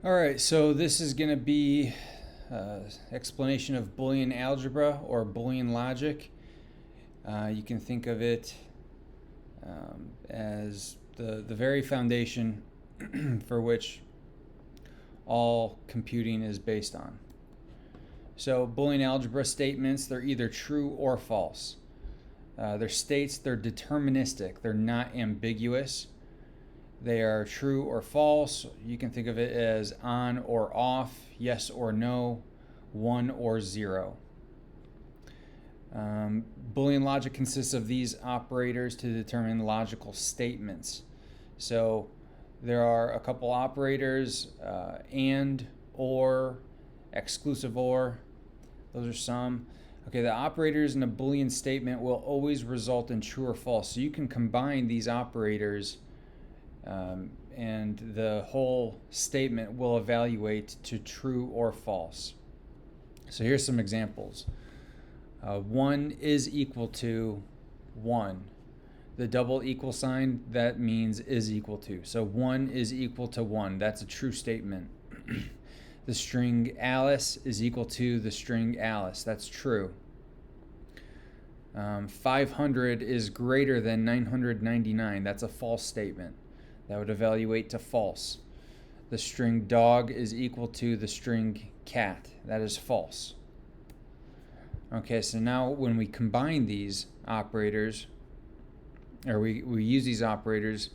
All right, so this is going to be explanation of Boolean algebra or Boolean logic. You can think of it as the very foundation for which all computing is based on. So Boolean algebra statements, they're either true or false. They're states, they're deterministic, they're not ambiguous. They are true or false. You can think of it as on or off, yes or no, 1 or 0. Boolean logic consists of these operators to determine logical statements. So there are a couple operators, and, or, exclusive or. Those are some. Okay, the operators in a Boolean statement will always result in true or false. So you can combine these operators and the whole statement will evaluate to true or false. So here's some examples. 1 is equal to 1. The double equal sign, that means is equal to. So 1 is equal to 1. That's a true statement. The string Alice is equal to the string Alice. That's true. 500 is greater than 999. That's a false statement. That would evaluate to false. The string dog is equal to the string cat. That is false. Okay, so now when we combine these operators, or we use these operators,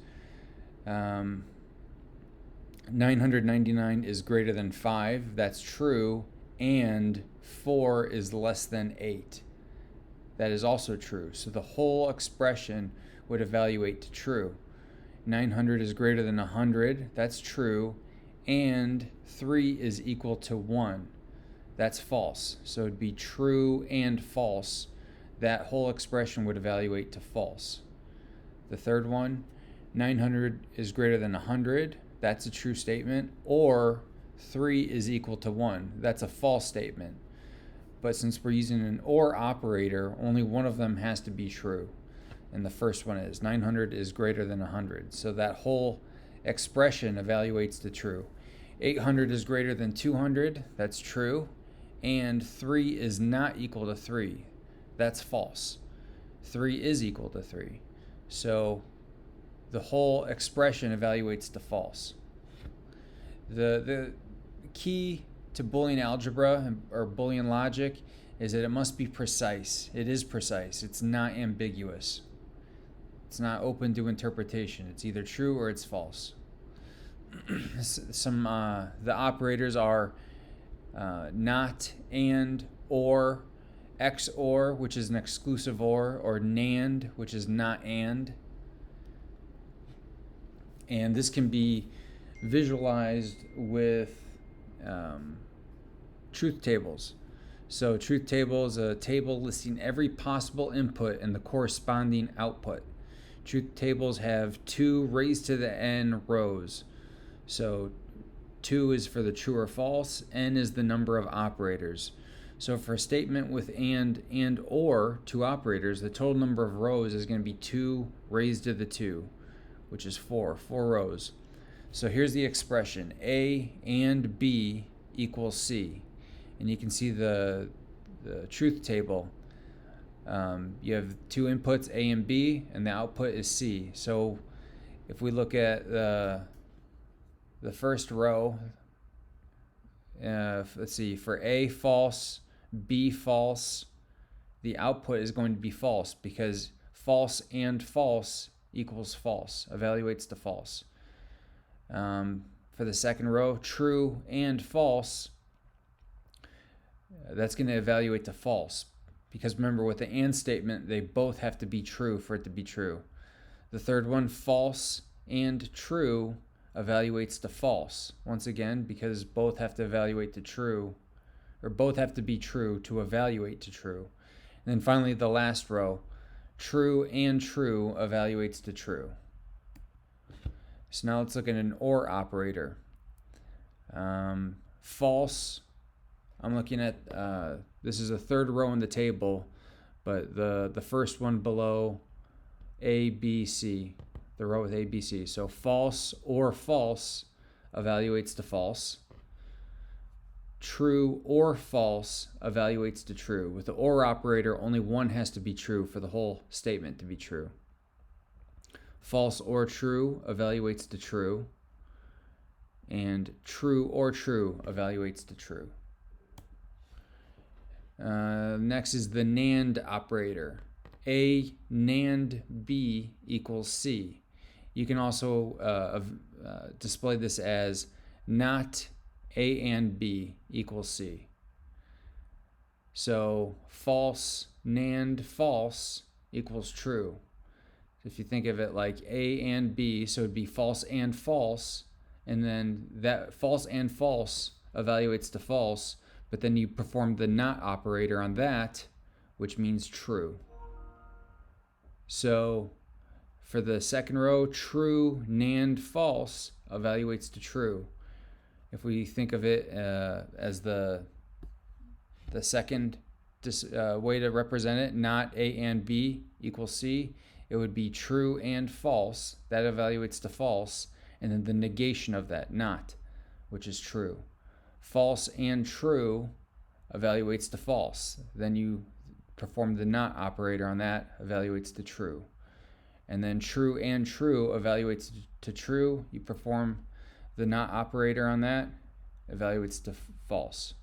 999 is greater than 5. That's true. And 4 is less than 8. That is also true. So the whole expression would evaluate to true. 900 is greater than 100. That's true. And 3 is equal to 1. That's false. So it'd be true and false. That whole expression would evaluate to false. The third one, 900 is greater than 100. That's a true statement. Or 3 is equal to 1. That's a false statement. But since we're using an or operator, only one of them has to be true. And the first one is 900 is greater than 100. So that whole expression evaluates to true. 800 is greater than 200. That's true. And 3 is not equal to 3. That's false. 3 is equal to 3. So the whole expression evaluates to false. The key to Boolean algebra or Boolean logic is that it must be precise. It is precise. It's not ambiguous. It's not open to interpretation. It's either true or it's false. The operators are not, and, or, XOR, which is an exclusive or NAND, which is not and. And this can be visualized with truth tables. So truth table is a table listing every possible input and the corresponding output. Truth tables have 2 raised to the n rows. So 2 is for the true or false, n is the number of operators. So for a statement with and or 2 operators, the total number of rows is going to be 2 raised to the 2, which is 4 rows. So here's the expression, A and B equals C. And you can see the truth table. You have 2 inputs, A and B, and the output is C. So if we look at the first row, let's see, for A false, B false, the output is going to be false because false and false equals false, evaluates to false. For the second row, true and false, that's going to evaluate to false. Because remember, with the and statement, they both have to be true for it to be true. The third one, false and true, evaluates to false. Once again, because both have to evaluate to true, or both have to be true to evaluate to true. And then finally, the last row, true and true evaluates to true. So now let's look at an or operator. False, I'm looking at, this is the third row in the table, but the first one below A, B, C, the row with A, B, C. So false or false evaluates to false. True or false evaluates to true. With the or operator, only one has to be true for the whole statement to be true. False or true evaluates to true. And true or true evaluates to true. Next is the NAND operator. A NAND B equals C. You can also display this as not A and B equals C. So false NAND false equals true. If you think of it like A and B, so it'd be false, and then that false and false evaluates to false, but then you perform the not operator on that, which means true. So for the second row, true NAND false evaluates to true. If we think of it as the second way to represent it, not A and B equals C, it would be true and false. That evaluates to false, and then the negation of that, not, which is true. False and true evaluates to false. Then you perform the not operator on that, evaluates to true. And then true and true evaluates to true. You perform the not operator on that, evaluates to false.